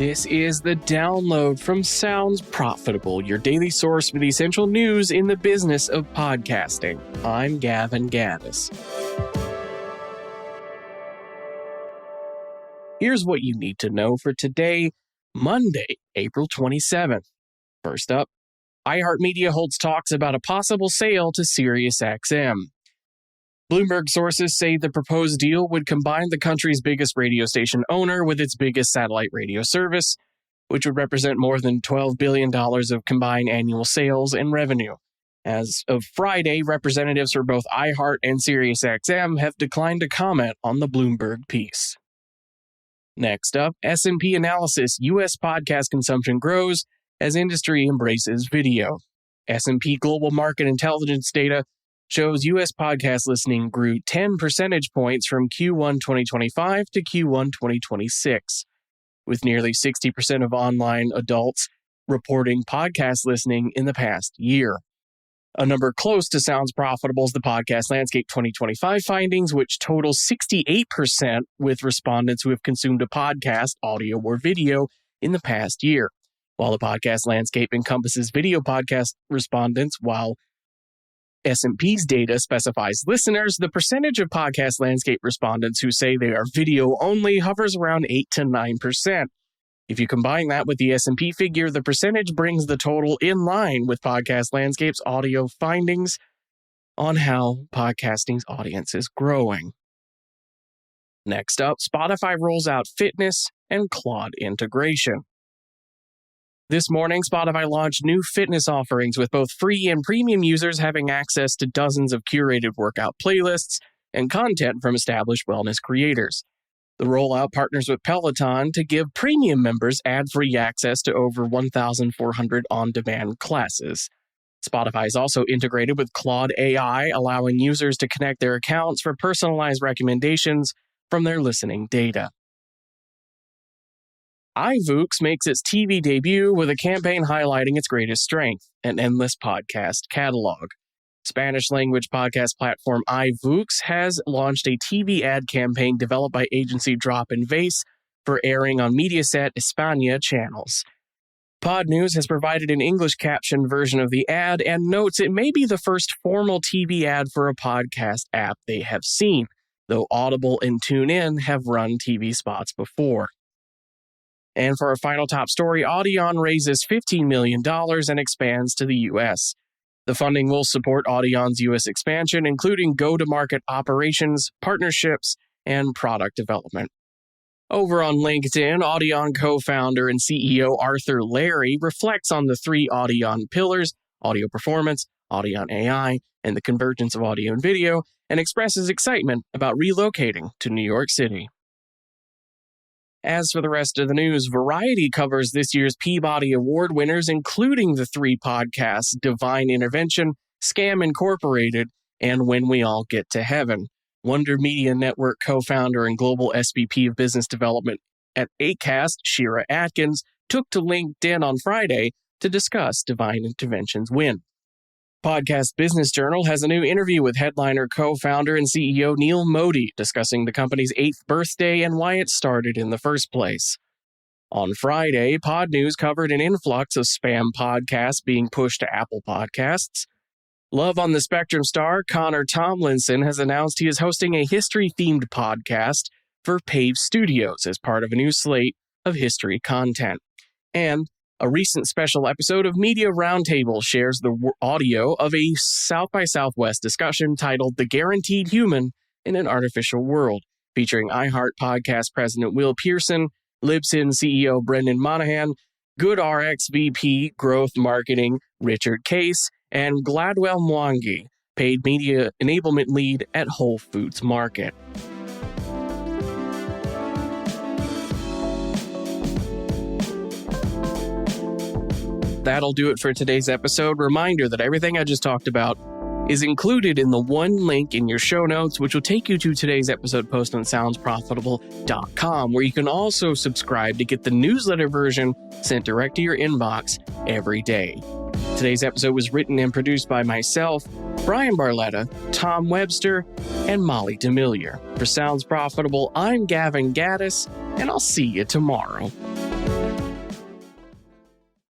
This is the download from Sounds Profitable, your daily source for the essential news in the business of podcasting. I'm Gavin Gaddis. Here's what you need to know for today, Monday, April 27th. First up, iHeartMedia holds talks about a possible sale to Sirius XM. Bloomberg sources say the proposed deal would combine the country's biggest radio station owner with its biggest satellite radio service, which would represent more than $12 billion of combined annual sales and revenue. As of Friday, representatives for both iHeart and SiriusXM have declined to comment on the Bloomberg piece. Next up, S&P analysis, U.S. podcast consumption grows as industry embraces video. S&P Global Market Intelligence data shows U.S. podcast listening grew 10 percentage points from Q1 2025 to Q1 2026, with nearly 60% of online adults reporting podcast listening in the past year. A number close to Sounds Profitable is the Podcast Landscape 2025 findings, which total 68% with respondents who have consumed a podcast, audio or video, in the past year. While the Podcast Landscape encompasses video podcast respondents, while S&P's data specifies listeners, the percentage of Podcast Landscape respondents who say they are video only hovers around 8 to 9%. If you combine that with the S&P figure, the percentage brings the total in line with Podcast Landscape's audio findings on how podcasting's audience is growing. Next up, Spotify rolls out fitness and Claude integration. This morning, Spotify launched new fitness offerings with both free and premium users having access to dozens of curated workout playlists and content from established wellness creators. The rollout partners with Peloton to give premium members ad-free access to over 1,400 on-demand classes. Spotify is also integrated with Claude AI, allowing users to connect their accounts for personalized recommendations from their listening data. iVoox makes its TV debut with a campaign highlighting its greatest strength, an endless podcast catalog. Spanish-language podcast platform iVoox has launched a TV ad campaign developed by agency Drop&Vase for airing on Mediaset España channels. Pod News has provided an English captioned version of the ad and notes it may be the first formal TV ad for a podcast app they have seen, though Audible and TuneIn have run TV spots before. And for our final top story, Audion raises $15 million and expands to the U.S. The funding will support Audion's U.S. expansion, including go-to-market operations, partnerships, and product development. Over on LinkedIn, Audion co-founder and CEO Arthur Larry reflects on the three Audion pillars, audio performance, Audion AI, and the convergence of audio and video, and expresses excitement about relocating to New York City. As for the rest of the news, Variety covers this year's Peabody Award winners, including the three podcasts Divine Intervention, Scam Incorporated, and When We All Get to Heaven. Wonder Media Network co-founder and global SVP of Business Development at Acast, Shira Atkins, took to LinkedIn on Friday to discuss Divine Intervention's win. Podcast Business Journal has a new interview with headliner co-founder and CEO Neil Modi discussing the company's 8th birthday and why it started in the first place. On Friday, Pod News covered an influx of spam podcasts being pushed to Apple Podcasts. Love on the Spectrum star Connor Tomlinson has announced he is hosting a history-themed podcast for Pave Studios as part of a new slate of history content. And a recent special episode of Media Roundtable shares the audio of a South by Southwest discussion titled The Guaranteed Human in an Artificial World, featuring iHeart Podcast President Will Pearson, Libsyn CEO Brendan Monahan, GoodRx VP Growth Marketing Richard Case, and Gladwell Mwangi, paid media enablement lead at Whole Foods Market. That'll do it for today's episode. Reminder that everything I just talked about is included in the one link in your show notes, which will take you to today's episode post on soundsprofitable.com, where you can also subscribe to get the newsletter version sent direct to your inbox every day. Today's episode was written and produced by myself, Brian Barletta, Tom Webster, and Molly DeMillier. For Sounds Profitable, I'm Gavin Gaddis, and I'll see you tomorrow.